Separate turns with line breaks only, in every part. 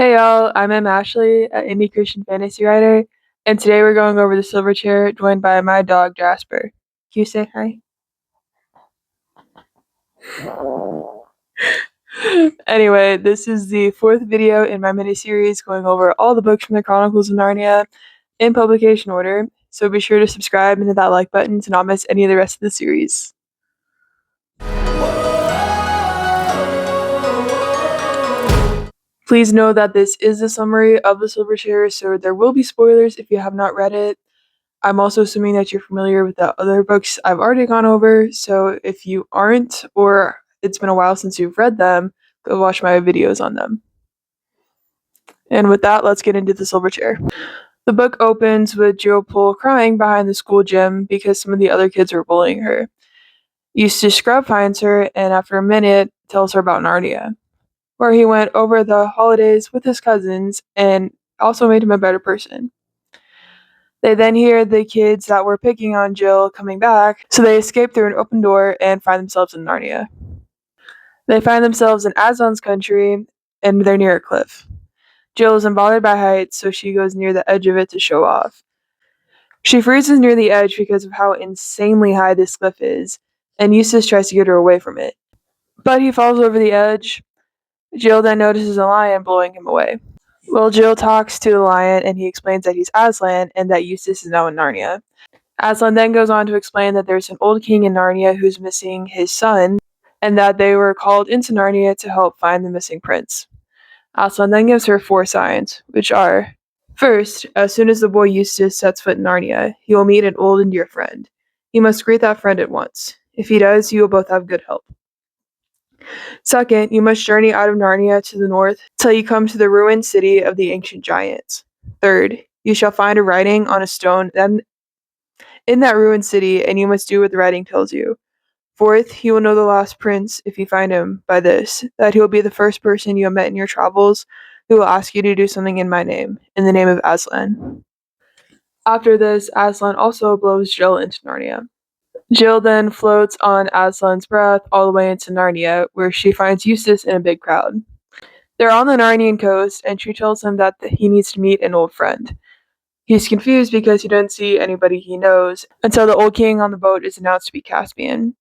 Hey y'all, I'm Ashley, an indie Christian fantasy writer, and today we're going over the silver chair, joined by my dog Jasper. Can you say hi? Anyway, this is the fourth video in my mini-series going over all the books from the Chronicles of Narnia in publication order, so be sure to subscribe and hit that like button to not miss any of the rest of the series. Please know that this is a summary of the silver chair, so there will be spoilers if you have not read it. I'm also assuming that you're familiar with the other books I've already gone over, so if you aren't, or it's been a while since you've read them, go watch my videos on them. And with that, let's get into the silver chair. The book opens with Jill Poole crying behind the school gym because some of the other kids are bullying her. Eustace Scrubb finds her, and after a minute, tells her about Narnia, where he went over the holidays with his cousins and also made him a better person. They then hear the kids that were picking on Jill coming back, so they escape through an open door and find themselves in Narnia. They find themselves in Aslan's country, and they're near a cliff. Jill isn't bothered by heights, so she goes near the edge of it to show off. She freezes near the edge because of how insanely high this cliff is, and Eustace tries to get her away from it. But he falls over the edge. Jill then notices a lion blowing him away. Well, Jill talks to the lion, and he explains that he's Aslan and that Eustace is now in Narnia. Aslan then goes on to explain that there's an old king in Narnia who's missing his son, and that they were called into Narnia to help find the missing prince. Aslan then gives her 4 signs, which are: first, as soon as the boy Eustace sets foot in Narnia, he will meet an old and dear friend. He must greet that friend at once. If he does, you will both have good help. Second, you must journey out of Narnia to the north till you come to the ruined city of the ancient giants. Third, you shall find a writing on a stone in that ruined city, and you must do what the writing tells you. Fourth, you will know the lost prince, if you find him, by this, that he will be the first person you have met in your travels who will ask you to do something in my name, in the name of Aslan. After this, Aslan also blows Jill into Narnia. Jill then floats on Aslan's breath all the way into Narnia, where she finds Eustace in a big crowd. They're on the Narnian coast, and she tells him that he needs to meet an old friend. He's confused because he doesn't see anybody he knows until the old king on the boat is announced to be Caspian.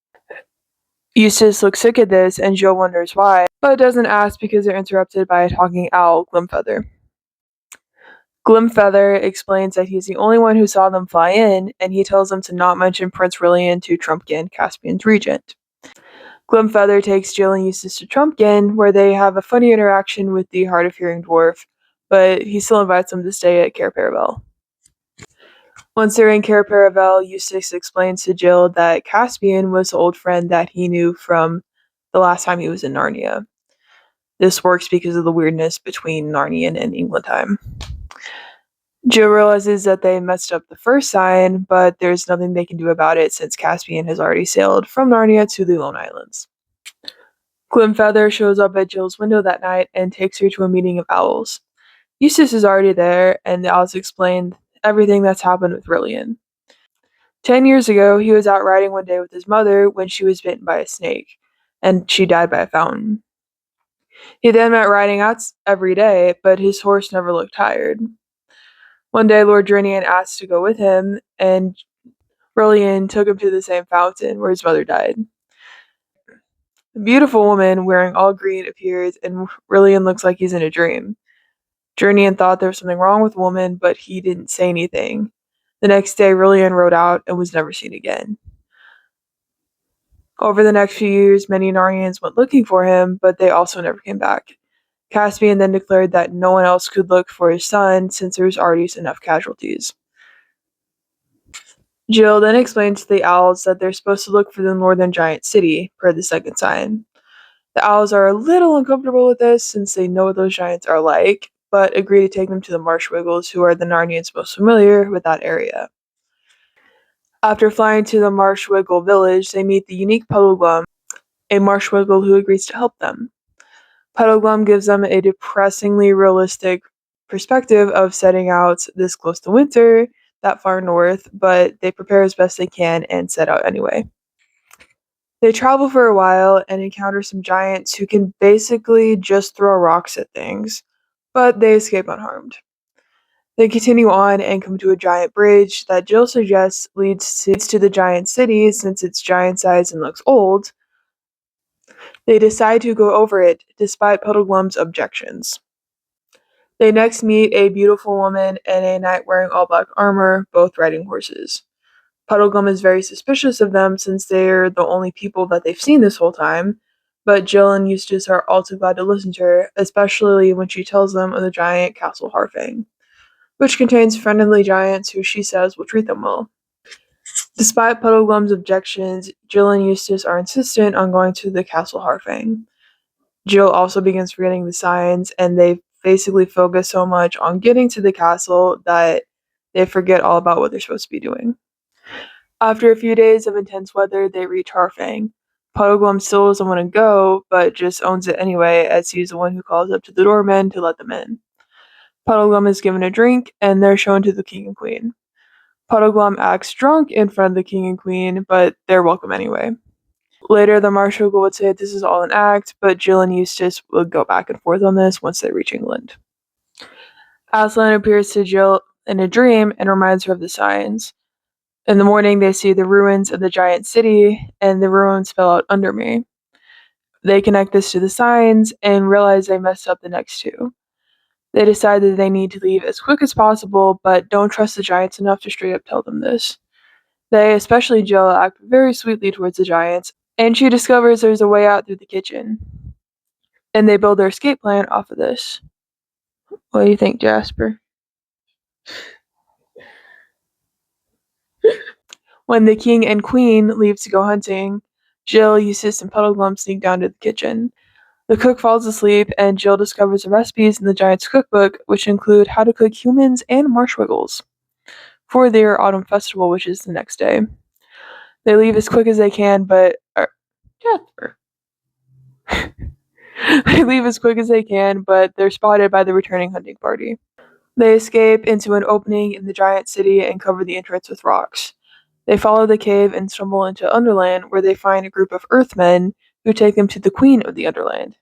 Eustace looks sick at this, and Jill wonders why, but doesn't ask because they're interrupted by a talking owl, Glimfeather. Glimfeather explains that he's the only one who saw them fly in, and he tells them to not mention Prince Rilian to Trumpkin, Caspian's regent. Glimfeather takes Jill and Eustace to Trumpkin, where they have a funny interaction with the hard-of-hearing dwarf, but he still invites them to stay at Cair Paravel. Once they're in Cair Paravel, Eustace explains to Jill that Caspian was the old friend that he knew from the last time he was in Narnia. This works because of the weirdness between Narnian and Englentime. Jill realizes that they messed up the first sign, but there's nothing they can do about it since Caspian has already sailed from Narnia to the Lone Islands. Glimfeather shows up at Jill's window that night and takes her to a meeting of owls. Eustace is already there, and the owls explain everything that's happened with Rilian. 10 years ago, he was out riding one day with his mother when she was bitten by a snake, and she died by a fountain. He then went riding out every day, but his horse never looked tired. One day, Lord Drinian asked to go with him, and Rilian took him to the same fountain where his mother died. A beautiful woman wearing all green appears, and Rilian looks like he's in a dream. Drinian thought there was something wrong with the woman, but he didn't say anything. The next day, Rilian rode out and was never seen again. Over the next few years, many Narnians went looking for him, but they also never came back. Caspian then declared that no one else could look for his son since there was already enough casualties. Jill then explains to the owls that they're supposed to look for the northern giant city, per the second sign. The owls are a little uncomfortable with this since they know what those giants are like, but agree to take them to the Marshwiggles, who are the Narnians most familiar with that area. After flying to the Marshwiggle village, they meet the unique Puddleglum, a Marshwiggle who agrees to help them. Puddleglum gives them a depressingly realistic perspective of setting out this close to winter, that far north, but they prepare as best they can and set out anyway. They travel for a while and encounter some giants who can basically just throw rocks at things. but they escape unharmed. They continue on and come to a giant bridge that Jill suggests leads to the giant city since it's giant size and looks old. They decide to go over it despite Puddleglum's objections. They next meet a beautiful woman and a knight wearing all black armor, both riding horses. Puddleglum is very suspicious of them since they're the only people that they've seen this whole time, but Jill and Eustace are all too glad to listen to her, especially when she tells them of the giant Castle Harfang, which contains friendly giants who she says will treat them well. Despite Puddleglum's objections, Jill and Eustace are insistent on going to the Castle Harfang. Jill also begins forgetting the signs, and they basically focus so much on getting to the castle that they forget all about what they're supposed to be doing. After a few days of intense weather, they reach Harfang. Puddleglum still doesn't want to go, but just owns it anyway, as he's the one who calls up to the doorman to let them in. Puddleglum is given a drink, and they're shown to the king and queen. Puddleglum acts drunk in front of the king and queen, but they're welcome anyway. Later, the Marshal would say this is all an act, but Jill and Eustace would go back and forth on this once they reach England. Aslan appears to Jill in a dream and reminds her of the signs. In the morning, they see the ruins of the giant city, and the ruins spell out under me. They connect this to the signs and realize they messed up the next two. They decide that they need to leave as quick as possible, but don't trust the giants enough to straight up tell them this. They, especially Jill, act very sweetly towards the giants, and she discovers there's a way out through the kitchen. And they build their escape plan off of this. What do you think, Jasper? When the king and queen leave to go hunting, Jill, Eustace, and Puddleglum sneak down to the kitchen. The cook falls asleep, and Jill discovers the recipes in the giant's cookbook, which include how to cook humans and marshwiggles for their autumn festival, which is the next day. They leave as quick as they can, but Jasper. They leave as quick as they can, but they're spotted by the returning hunting party. They escape into an opening in the giant city and cover the entrance with rocks. They follow the cave and stumble into Underland, where they find a group of Earthmen who take them to the Queen of the Underland.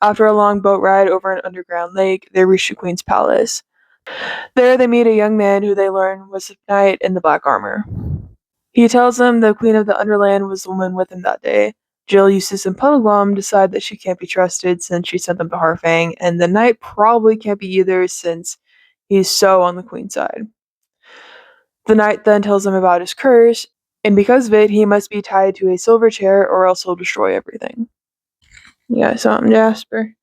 After a long boat ride over an underground lake, they reach the Queen's palace. There they meet a young man who they learn was a knight in the black armor. He tells them the Queen of the Underland was the woman with him that day. Jill, Eustace, and Puddleglum decide that she can't be trusted since she sent them to Harfang, and the knight probably can't be either since he's so on the Queen's side. The knight then tells him about his curse, and because of it, he must be tied to a silver chair or else he'll destroy everything. You got something, Jasper?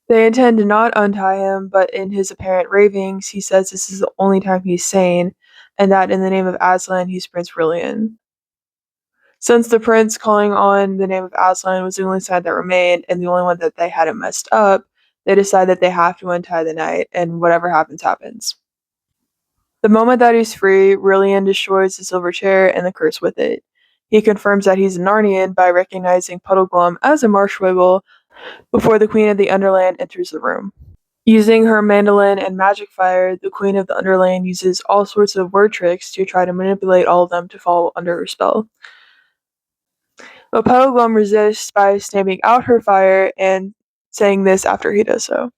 They intend to not untie him, but in his apparent ravings, he says this is the only time he's sane, and that in the name of Aslan, he's Prince Brilliant. Since the prince calling on the name of Aslan was the only sign that remained, and the only one that they hadn't messed up, they decide that they have to untie the knight, and whatever happens, happens. The moment that he's free, Rillian destroys the silver chair and the curse with it. He confirms that he's a Narnian by recognizing Puddleglum as a marshwiggle before the Queen of the Underland enters the room. Using her mandolin and magic fire, the Queen of the Underland uses all sorts of word tricks to try to manipulate all of them to fall under her spell. But Puddleglum resists by stamping out her fire and saying this after he does so.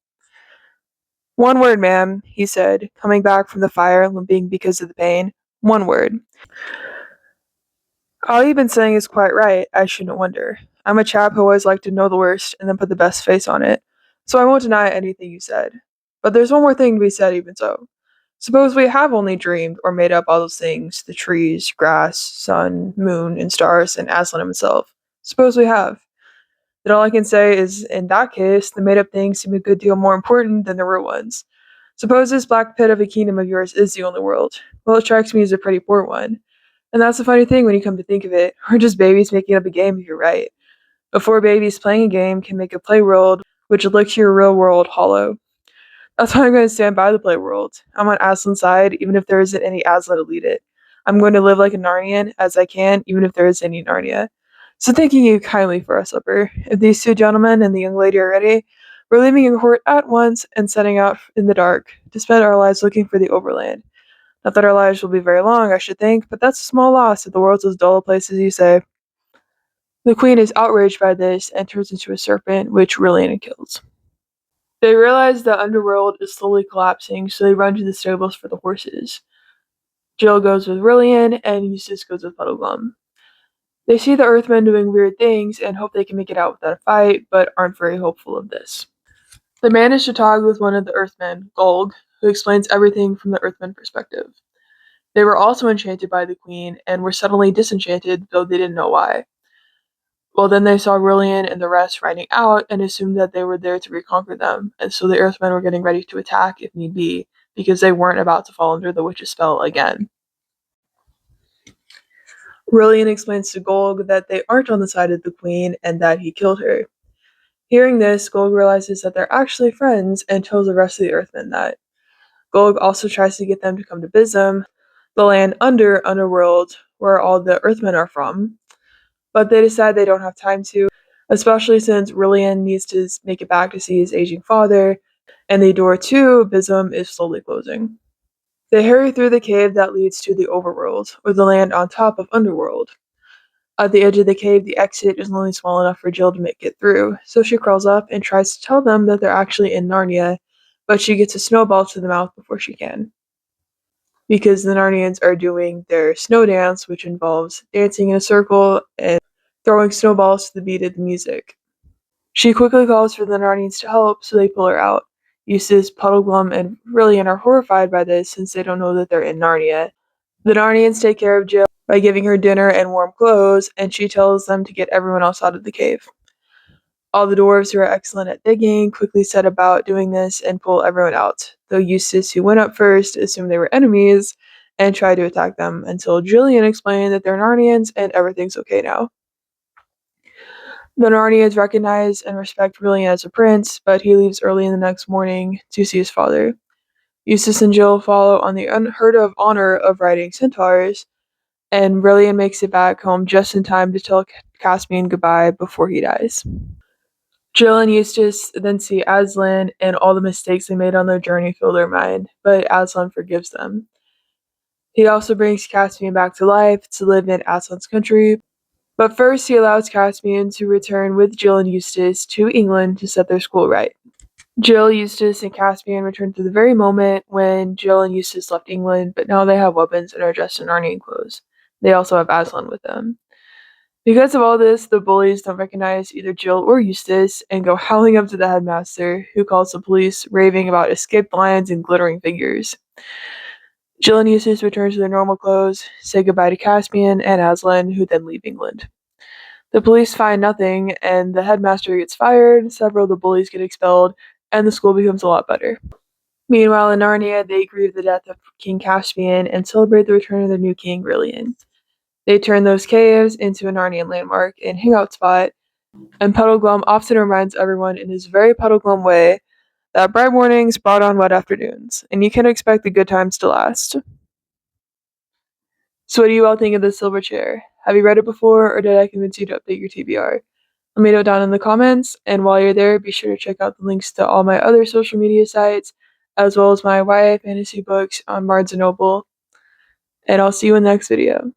"One word, ma'am," he said, coming back from the fire, limping because of the pain. "One word." All you've been saying is quite right, I shouldn't wonder. I'm a chap who always liked to know the worst and then put the best face on it, so I won't deny anything you said. But there's one more thing to be said even so. Suppose we have only dreamed or made up all those things, the trees, grass, sun, moon, and stars, and Aslan himself. Suppose we have. Then all I can say is, in that case, the made-up things seem a good deal more important than the real ones. Suppose this black pit of a kingdom of yours is the only world. Well, it strikes me as a pretty poor one. And that's the funny thing when you come to think of it. We're just babies making up a game if you're right. Before babies playing a game can make a play world, which would look to your real world hollow. That's why I'm going to stand by the play world. I'm on Aslan's side, even if there isn't any Aslan to lead it. I'm going to live like a Narnian as I can, even if there is any Narnia. So thanking you kindly for our supper. If these two gentlemen and the young lady are ready, we're leaving your court at once and setting out in the dark to spend our lives looking for the overland. Not that our lives will be very long, I should think, but that's a small loss if the world's as dull a place as you say. The queen is outraged by this and turns into a serpent, which Rillian kills. They realize the underworld is slowly collapsing, so they run to the stables for the horses. Jill goes with Rillian, and Eustace goes with Puddleglum. They see the Earthmen doing weird things and hope they can make it out without a fight, but aren't very hopeful of this. They manage to talk with one of the Earthmen, Gulg, who explains everything from the Earthman perspective. They were also enchanted by the queen and were suddenly disenchanted, though they didn't know why. Well, then they saw Rillian and the rest riding out and assumed that they were there to reconquer them, and so the Earthmen were getting ready to attack if need be, because they weren't about to fall under the witch's spell again. Rillian explains to Gulg that they aren't on the side of the queen and that he killed her. Hearing this, Gulg realizes that they're actually friends and tells the rest of the Earthmen that. Gulg also tries to get them to come to Bism, the land under Underworld, where all the Earthmen are from, but they decide they don't have time to, especially since Rillian needs to make it back to see his aging father, and the door to Bism is slowly closing. They hurry through the cave that leads to the Overworld, or the land on top of Underworld. At the edge of the cave, the exit is only small enough for Jill to make it through, so she crawls up and tries to tell them that they're actually in Narnia, but she gets a snowball to the mouth before she can. Because the Narnians are doing their snow dance, which involves dancing in a circle and throwing snowballs to the beat of the music. She quickly calls for the Narnians to help, so they pull her out. Eustace, Puddleglum, and Rillian are horrified by this since they don't know that they're in Narnia. The Narnians take care of Jill by giving her dinner and warm clothes, and she tells them to get everyone else out of the cave. All the dwarves who are excellent at digging quickly set about doing this and pull everyone out, though Eustace, who went up first, assumed they were enemies and tried to attack them until Julian explained that they're Narnians and everything's okay now. The Narnians recognize and respect Rillian as a prince, but he leaves early in the next morning to see his father. Eustace and Jill follow on the unheard of honor of riding centaurs, and Rillian makes it back home just in time to tell Caspian goodbye before he dies. Jill and Eustace then see Aslan, and all the mistakes they made on their journey fill their mind, but Aslan forgives them. He also brings Caspian back to life to live in Aslan's country, but first he allows Caspian to return with Jill and Eustace to England to set their school right. Jill, Eustace, and Caspian return to the very moment when Jill and Eustace left England, but now they have weapons and are dressed in Narnian clothes. They also have Aslan with them. Because of all this, the bullies don't recognize either Jill or Eustace and go howling up to the headmaster, who calls the police, raving about escaped lions and glittering figures. Jill and Eustace return to their normal clothes, say goodbye to Caspian and Aslan, who then leave England. The police find nothing, and the headmaster gets fired, several of the bullies get expelled, and the school becomes a lot better. Meanwhile, in Narnia, they grieve the death of King Caspian and celebrate the return of their new king, Rillian. They turn those caves into a Narnian landmark and hangout spot, and Puddleglum often reminds everyone in his very Puddleglum way that bright mornings brought on wet afternoons, and you can expect the good times to last. So what do you all think of the Silver Chair? Have you read it before, or did I convince you to update your TBR? Let me know down in the comments, and while you're there, be sure to check out the links to all my other social media sites, as well as my YA fantasy books on Barnes & Noble, and I'll see you in the next video.